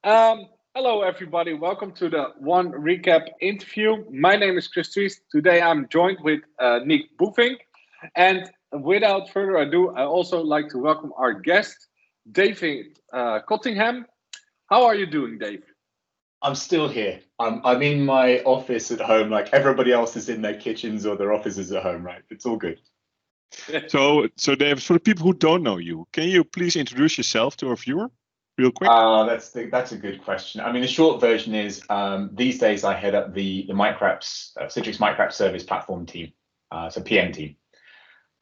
Hello, everybody. Welcome to the ONERECAP interview. My name is Chris Twiest. Today, I'm joined with Niek Boevink. And without further ado, I also like to welcome our guest, David Cottingham. How are you doing, Dave? I'm still here. I'm in my office at home, like everybody else is in their kitchens or their offices at home, right? It's all good. So David, for the people who don't know you, can you please introduce yourself to our viewer real quick? That's a good question. I mean, the short version is these days I head up the Citrix Microwrap Service Platform team, so PM team,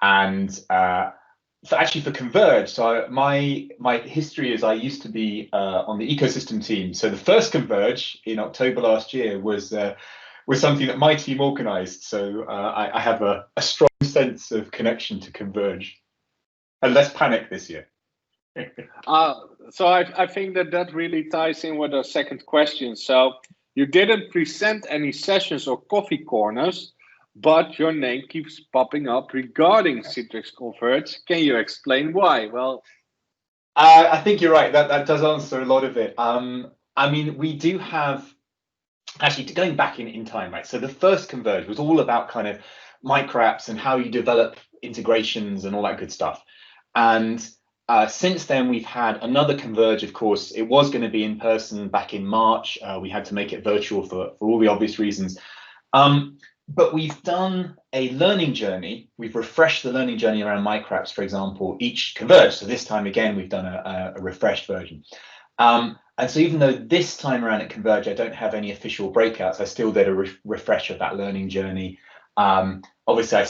and for Converge. So my history is I used to be on the ecosystem team. So the first Converge in October last year was something that my team organized. So I have a strong sense of connection to Converge, and less panic this year. So I think that really ties in with the second question. So you didn't present any sessions or coffee corners, but your name keeps popping up regarding Citrix Converge. Can you explain why? Well, I think you're right. That does answer a lot of it. I mean, we do have, actually, going back in time, right? So the first Converge was all about kind of micro apps and how you develop integrations and all that good stuff. And since then, we've had another Converge. Of course, it was going to be in person back in March. We had to make it virtual for all the obvious reasons. But we've done a learning journey. We've refreshed the learning journey around micro apps, for example, each Converge. So this time, again, we've done a refreshed version. And so even though this time around at Converge, I don't have any official breakouts, I still did a refresh of that learning journey. Obviously, I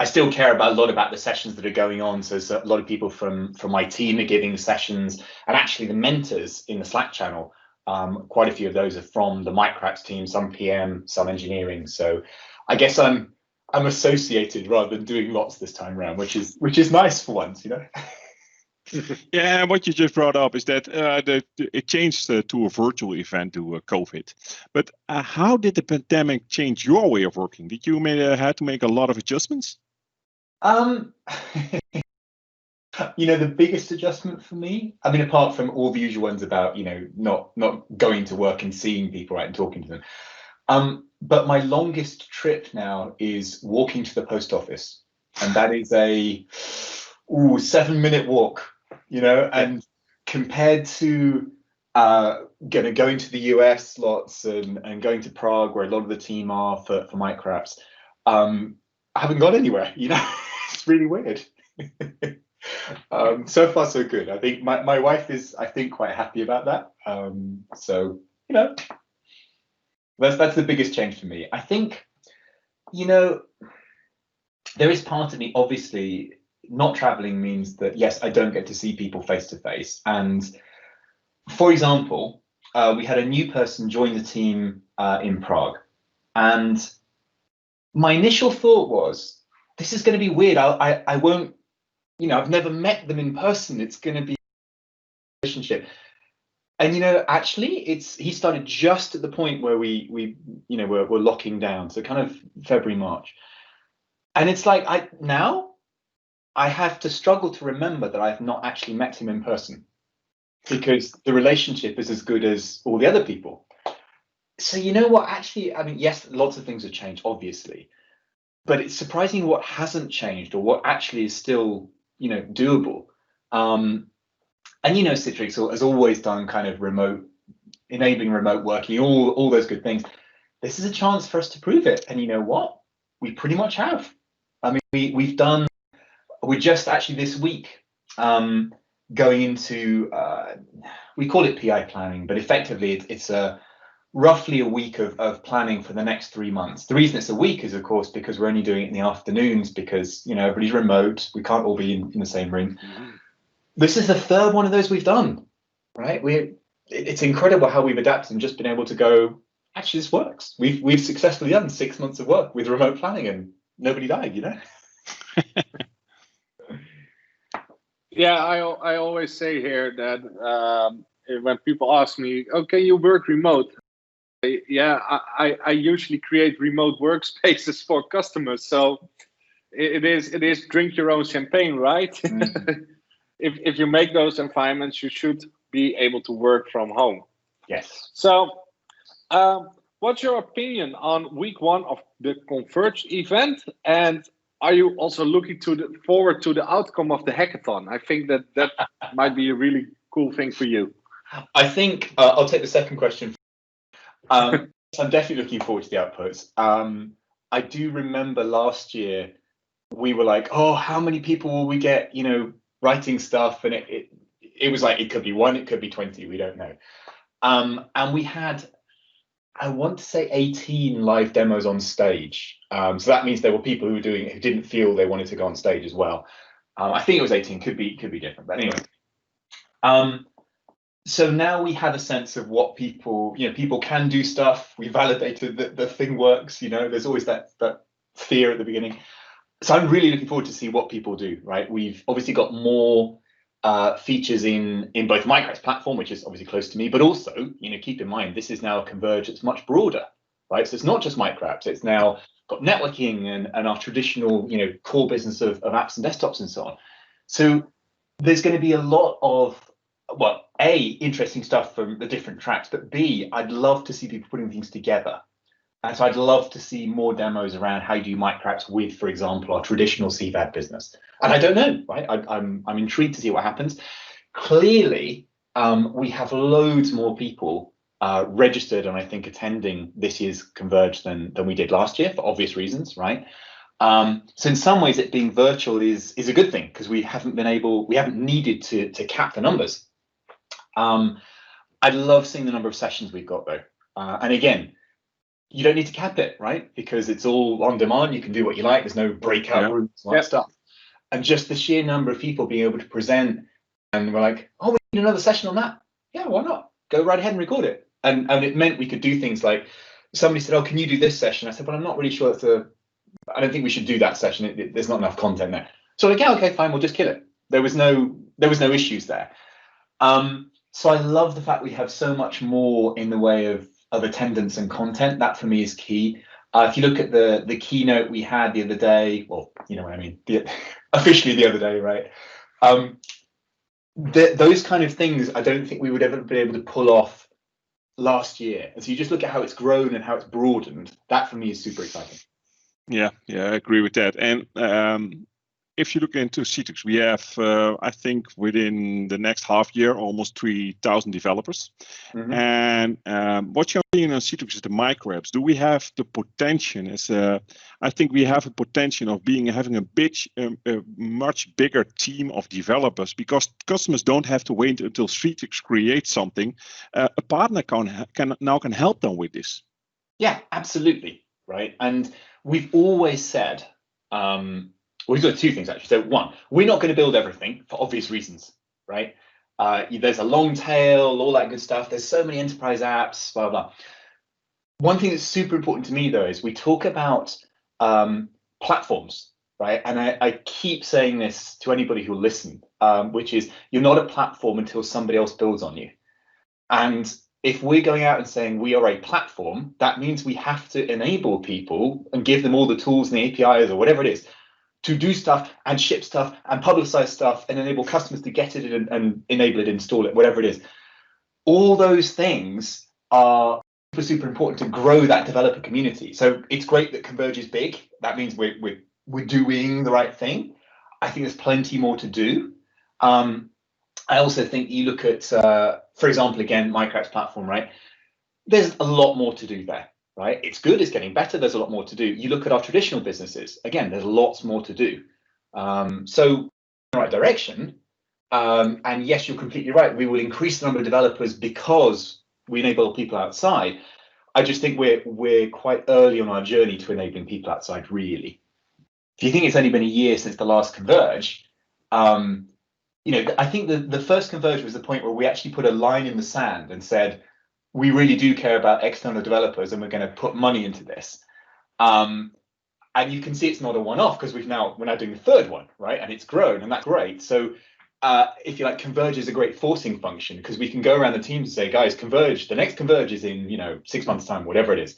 still care about a lot about the sessions that are going on. So a lot of people from my team are giving sessions, and actually the mentors in the Slack channel, quite a few of those are from the micro apps team, some PM, some engineering. So I guess I'm associated rather than doing lots this time around, which is nice for once, you know. Yeah, what you just brought up is that it changed to a virtual event to COVID. But how did the pandemic change your way of working? Did you had to make a lot of adjustments? You know, the biggest adjustment for me, I mean, apart from all the usual ones about, you know, not going to work and seeing people, right, and talking to them. But my longest trip now is walking to the post office, and that is a 7-minute walk. You know, and compared to going to the US lots and going to Prague, where a lot of the team are for micro apps, I haven't gone anywhere. You know, it's really weird. So far, so good. I think my wife is, I think, quite happy about that. So, you know, that's the biggest change for me. I think, you know, there is part of me, obviously. Not traveling means that, yes, I don't get to see people face to face. And for example, we had a new person join the team in Prague. And my initial thought was, this is going to be weird. I won't, you know, I've never met them in person. It's going to be a relationship. And, you know, actually, he started just at the point where we you know, we're locking down. So kind of February, March. And it's like, I have to struggle to remember that I've not actually met him in person, because the relationship is as good as all the other people. So you know what, actually, I mean, yes, lots of things have changed, obviously, but it's surprising what hasn't changed or what actually is still, you know, doable. And, you know, Citrix has always done kind of enabling remote working, all those good things. This is a chance for us to prove it. And you know what? We pretty much have. I mean, we're just actually this week going into, we call it PI planning, but effectively it's roughly a week of planning for the next 3 months. The reason it's a week is, of course, because we're only doing it in the afternoons because, you know, everybody's remote. We can't all be in the same room. This is the third one of those we've done, right? It's incredible how we've adapted and just been able to go, actually, this works. We've successfully done 6 months of work with remote planning and nobody died, you know? yeah, I always say here that when people ask me, "Oh, can you work remote?" Yeah, I usually create remote workspaces for customers. So it is drink your own champagne, right? If you make those environments, you should be able to work from home. Yes. So, what's your opinion on week 1 of the Converge event? And are you also looking forward to the outcome of the hackathon? I think that might be a really cool thing for you. I think I'll take the second question. I'm definitely looking forward to the outputs. I do remember last year we were like, oh, how many people will we get, writing stuff? And it was like, it could be 1, it could be 20, we don't know. And we had, I want to say 18 live demos on stage. So that means there were people who didn't feel they wanted to go on stage as well. I think it was 18, could be different, but anyway. So now we have a sense of what people can do stuff. We validated that the thing works, there's always that fear at the beginning. So I'm really looking forward to see what people do, right? We've obviously got more features in both Microwrap's platform, which is obviously close to me, but also, keep in mind, this is now a Converge that's much broader, right? So it's not just Microwrap's, it's now got networking and our traditional, core business of apps and desktops and so on. So there's going to be a lot of, well, A, interesting stuff from the different tracks, but B, I'd love to see people putting things together. And so I'd love to see more demos around how you do Microwrap's with, for example, our traditional CVAD business. And I don't know, right? I'm intrigued to see what happens. Clearly, we have loads more people registered and I think attending this year's Converge than we did last year for obvious reasons, right? So in some ways, it being virtual is a good thing because we haven't needed to cap the numbers. I'd love seeing the number of sessions we've got though. And again, you don't need to cap it, right? Because it's all on demand. You can do what you like. There's no breakout rooms, all that stuff. And just the sheer number of people being able to present, and we're like, oh, we need another session on that. Yeah, why not? Go right ahead and record it. And it meant we could do things like, somebody said, oh, can you do this session? I said, well, I'm not really sure I don't think we should do that session. There's not enough content there. So like, yeah, okay, fine, we'll just kill it. There was no issues there. So I love the fact we have so much more in the way of attendance and content. That for me is key. If you look at the keynote we had the other day, well, you know what I mean, officially the other day, right? Those kind of things, I don't think we would ever be able to pull off last year. And so you just look at how it's grown and how it's broadened. That for me is super exciting. Yeah, I agree with that. And if you look into Citrix, we have, I think, within the next half year, almost 3,000 developers. Mm-hmm. And what's your opinion on Citrix is the Microwrap's? Do we have the potential? I think we have a potential of having a much bigger team of developers because customers don't have to wait until Citrix creates something. A partner can help them with this. Yeah, absolutely, right. And we've always said. We've got two things actually. So one, we're not going to build everything for obvious reasons, right? There's a long tail, all that good stuff. There's so many enterprise apps, blah, blah. One thing that's super important to me though is we talk about platforms, right? And I keep saying this to anybody who'll listen, which is you're not a platform until somebody else builds on you. And if we're going out and saying we are a platform, that means we have to enable people and give them all the tools and the APIs or whatever it is to do stuff and ship stuff and publicize stuff and enable customers to get it and enable it, install it, whatever it is. All those things are super important to grow that developer community. So it's great that Converge is big. That means we're doing the right thing. I think there's plenty more to do. I also think you look at, for example, again, Microwrap's platform, right? There's a lot more to do there. Right, it's good, it's getting better, there's a lot more to do. You look at our traditional businesses, again, there's lots more to do. So in the right direction, and yes, you're completely right, we will increase the number of developers because we enable people outside. I just think we're quite early on our journey to enabling people outside, really. If you think it's only been a year since the last Converge, I think the first Converge was the point where we actually put a line in the sand and said, we really do care about external developers and we're going to put money into this. And you can see it's not a one-off because we're now doing the third one, right? And it's grown and that's great. So if you like, Converge is a great forcing function because we can go around the team and say, guys, Converge, the next Converge is in 6 months time, whatever it is.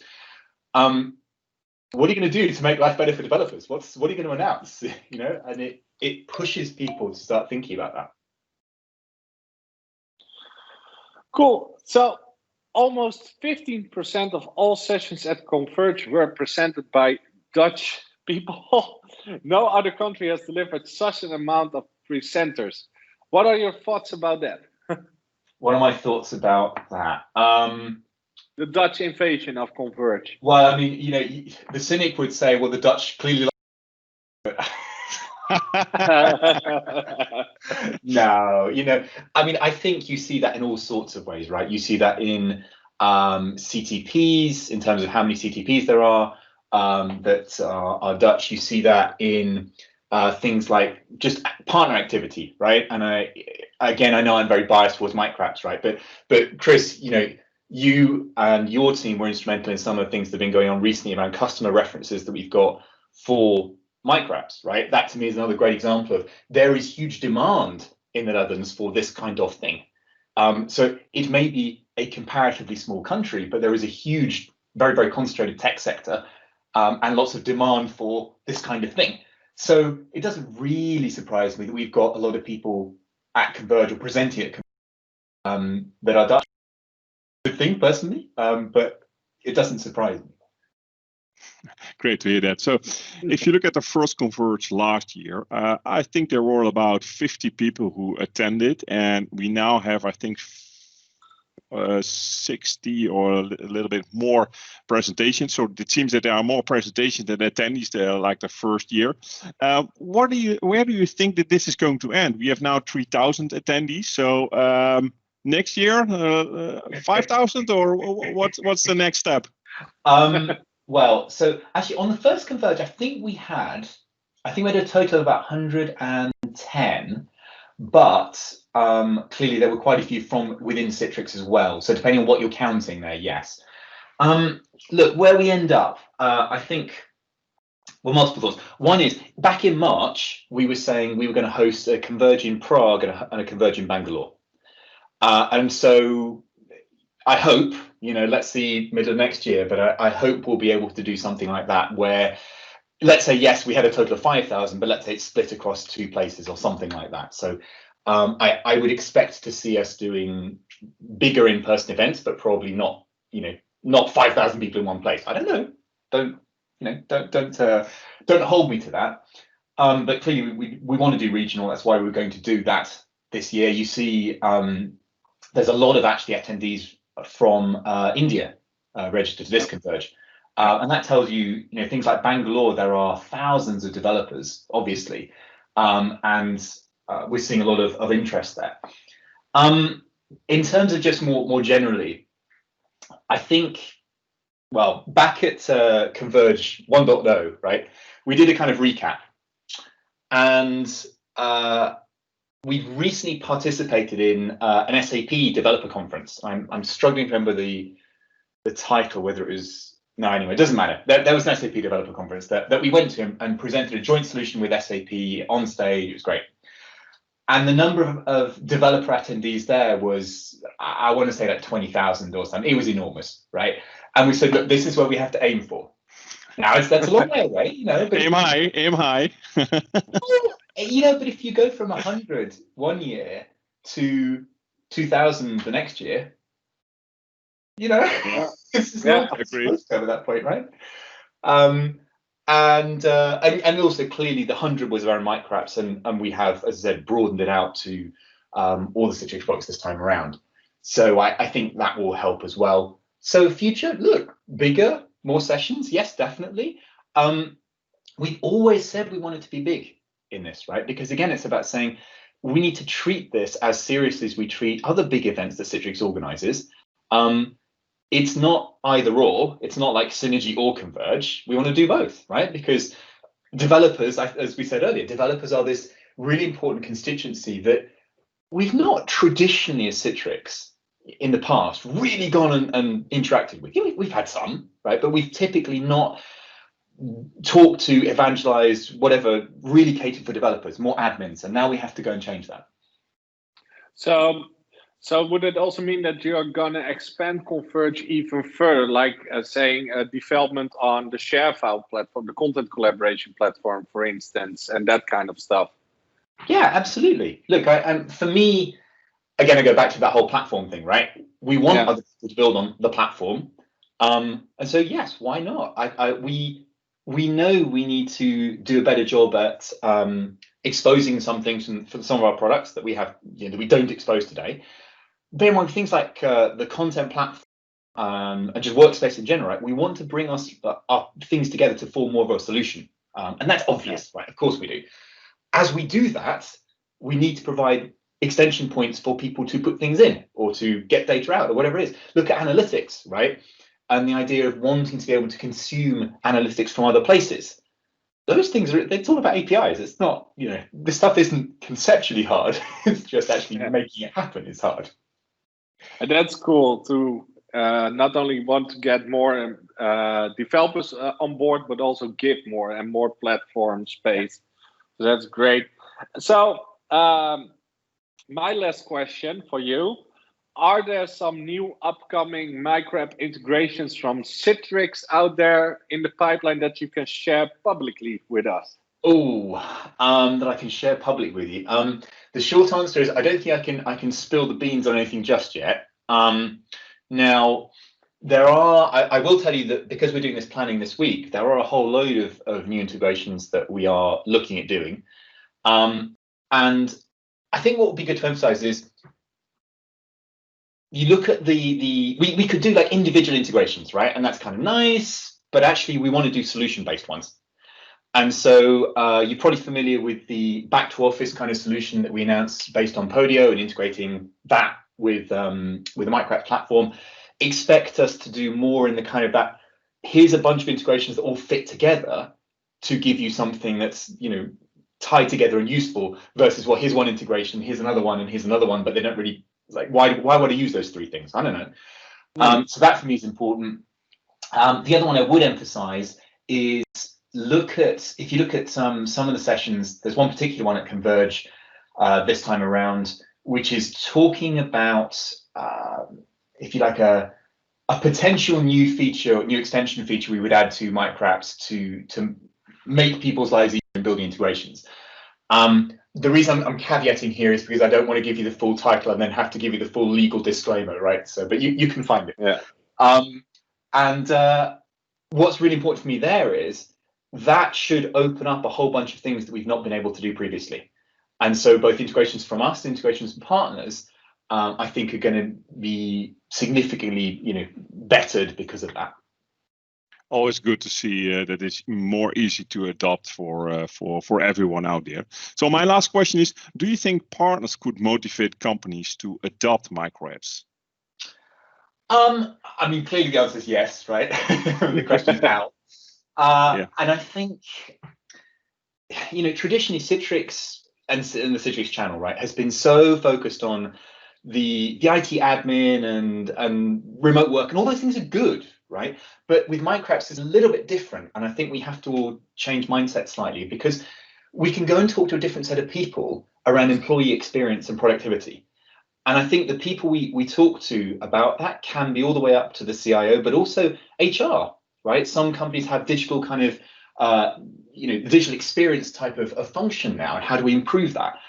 What are you going to do to make life better for developers? What are you going to announce? And it pushes people to start thinking about that. Cool. So almost 15% of all sessions at Converge were presented by Dutch people. No other country has delivered such an amount of presenters. What are your thoughts about that? What are my thoughts about that? The Dutch invasion of Converge. Well, I mean, the cynic would say, well, the Dutch clearly. No, I mean, I think you see that in all sorts of ways, right? You see that in CTPs, in terms of how many CTPs there are that are Dutch. You see that in things like just partner activity, right? And I know I'm very biased towards microwraps, right? But Chris, you and your team were instrumental in some of the things that have been going on recently around customer references that we've got for microwraps, right? That to me is another great example of there is huge demand in the Netherlands for this kind of thing. So it may be a comparatively small country, but there is a huge, very, very concentrated tech sector and lots of demand for this kind of thing. So it doesn't really surprise me that we've got a lot of people at Converge or presenting at Converge that are Dutch. Good thing personally, but it doesn't surprise me. Great to hear that. So if you look at the first Converge last year, I think there were about 50 people who attended, and we now have, I think, 60 or a little bit more presentations. So it seems that there are more presentations than attendees there, like the first year. Where do you think that this is going to end? We have now 3,000 attendees. So next year, 5,000, or what's the next step? Well, so actually on the first Converge, I think we had a total of about 110, but clearly there were quite a few from within Citrix as well. So depending on what you're counting there, yes. Look, where we end up, I think, well, multiple thoughts. One is, back in March, we were saying we were going to host a Converge in Prague and a Converge in Bangalore. And so I hope, let's see middle of next year, but I hope we'll be able to do something like that where, let's say, yes, we had a total of 5,000, but let's say it's split across 2 places or something like that. So I would expect to see us doing bigger in-person events, but probably not 5,000 people in one place. I don't know. Don't hold me to that. But clearly we want to do regional. That's why we're going to do that this year. You see, there's a lot of actually attendees from India registered to this Converge. And that tells you, things like Bangalore, there are thousands of developers, obviously. And we're seeing a lot of interest there. In terms of just more generally, I think, well, back at Converge 1.0, right, we did a kind of recap. And we've recently participated in an SAP developer conference. I'm struggling to remember the title, whether it was, no, anyway, it doesn't matter. There was an SAP developer conference that we went to and presented a joint solution with SAP on stage. It was great. And the number of developer attendees there was, I want to say like 20,000 or something. It was enormous, right? And we said, look, this is where we have to aim for. Now, that's a long way away, But aim high. But if you go from 100 one year to 2,000 the next year, this is not supposed to go at that point, right? And also clearly the 100 was around microwraps, and we have, as I said, broadened it out to all the Citrix products this time around. So I think that will help as well. So future, look, bigger, more sessions, yes, definitely. We've always said we want it to be big in this, right? Because again, it's about saying we need to treat this as seriously as we treat other big events that Citrix organizes. It's not either or. It's not like Synergy or Converge. We want to do both, right? Because developers, as we said earlier, developers are this really important constituency that we've not traditionally as Citrix in the past really gone and interacted with. We've had some, right? But we've typically not talked to, evangelize, whatever, really catered for developers, more admins. And now we have to go and change that. So would it also mean that you're going to expand Converge even further, like saying development on the share file platform, the content collaboration platform, for instance, and that kind of stuff? Yeah, absolutely. Look, and for me, again, I go back to that whole platform thing, right? we want other people to build on the platform. And so, yes, why not? We know we need to do a better job at exposing some things for some of our products that we have, that we don't expose today. Bear in mind things like the content platform and just workspace in general, right? We want to bring our things together to form more of a solution. And that's obvious, right? Of course we do. As we do that, we need to provide extension points for people to put things in or to get data out or whatever it is. Look at analytics, right? And the idea of wanting to be able to consume analytics from other places. Those things it's all about APIs. It's not, this stuff isn't conceptually hard. It's just actually making it happen is hard. And that's cool to not only want to get more developers on board, but also give more and more platform space. So that's great. So my last question for you. Are there some new upcoming MicroApp integrations from Citrix out there in the pipeline that you can share publicly with us? That I can share publicly with you. The short answer is I don't think I can spill the beans on anything just yet. Now, there are, I will tell you that because we're doing this planning this week, there are a whole load of new integrations that we are looking at doing. And I think what would be good to emphasize is you look at we could do like individual integrations, right? And that's kind of nice, but actually we want to do solution-based ones. And so you're probably familiar with the back to office kind of solution that we announced based on Podio and integrating that with the MicroApp platform. Expect us to do more in the kind of that, here's a bunch of integrations that all fit together to give you something that's, tied together and useful versus, well, here's one integration, here's another one, and here's another one, but they don't really, like, why would I use those three things? I don't know. So that for me is important. The other one I would emphasize is if you look at some of the sessions, there's one particular one at Converge this time around, which is talking about, if you like, a potential new feature, new extension feature we would add to MicroApps to make people's lives easier in building integrations. The reason I'm caveating here is because I don't want to give you the full title and then have to give you the full legal disclaimer, right? So, but you can find it. Yeah. And what's really important for me there is that should open up a whole bunch of things that we've not been able to do previously. And so both integrations from us, integrations from partners, I think are going to be significantly, bettered because of that. Always good to see that it's more easy to adopt for everyone out there. So my last question is, do you think partners could motivate companies to adopt MicroApps? I mean, clearly the answer is yes, right? The question is how. And I think, traditionally Citrix and the Citrix channel, right, has been so focused on the IT admin and remote work, and all those things are good, right? But with MicroApps, it's a little bit different, and I think we have to all change mindset slightly because we can go and talk to a different set of people around employee experience and productivity. And I think the people we talk to about that can be all the way up to the CIO, but also HR, right? Some companies have digital kind of, the digital experience type of function now, and how do we improve that?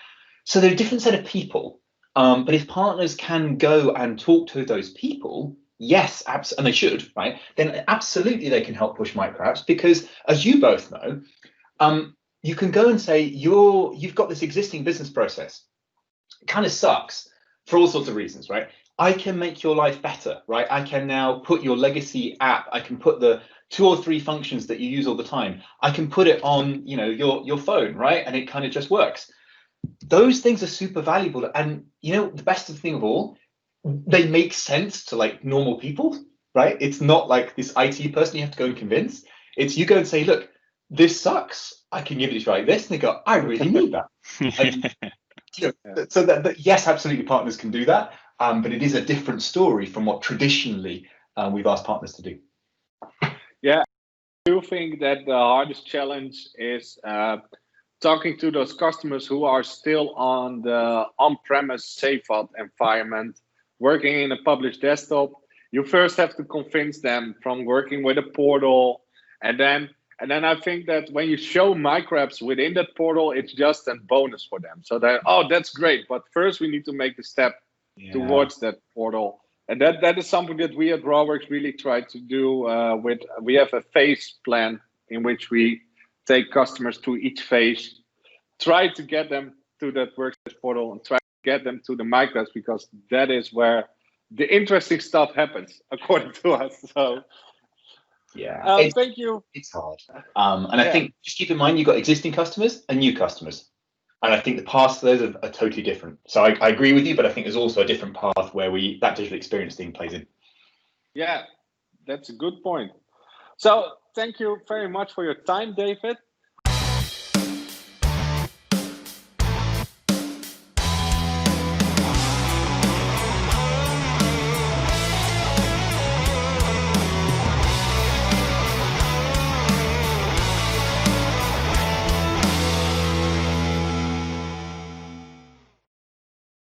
So they're a different set of people. But if partners can go and talk to those people, yes, and they should, right? Then absolutely they can help push MicroApps because, as you both know, you can go and say you've got this existing business process. It kind of sucks for all sorts of reasons, right? I can make your life better, right? I can now put your legacy app. I can put the 2 or 3 functions that you use all the time. I can put it on, your phone, right? And it kind of just works. Those things are super valuable. And, the best thing of all, they make sense to like normal people, right? It's not like this IT person you have to go and convince. It's you go and say, look, this sucks. I can give it a try like this. And they go, I really need that. And, so that yes, absolutely partners can do that. But it is a different story from what traditionally we've asked partners to do. Yeah, I do think that the hardest challenge is talking to those customers who are still on the on-premise SafeHub environment, working in a published desktop. You first have to convince them from working with a portal, and then I think that when you show MicroApps within that portal, it's just a bonus for them. So that, oh, that's great, but first we need to make the step towards that portal. And that is something that we at RawWorks really try to do. We have a phase plan in which we take customers to each phase, try to get them to that workspace portal, and try to get them to the micros, because that is where the interesting stuff happens, according to us. So yeah, thank you. It's hard. And I think just keep in mind, you've got existing customers and new customers. And I think the paths to those are totally different. So I agree with you, but I think there's also a different path where that digital experience thing plays in. Yeah, that's a good point. So thank you very much for your time, David.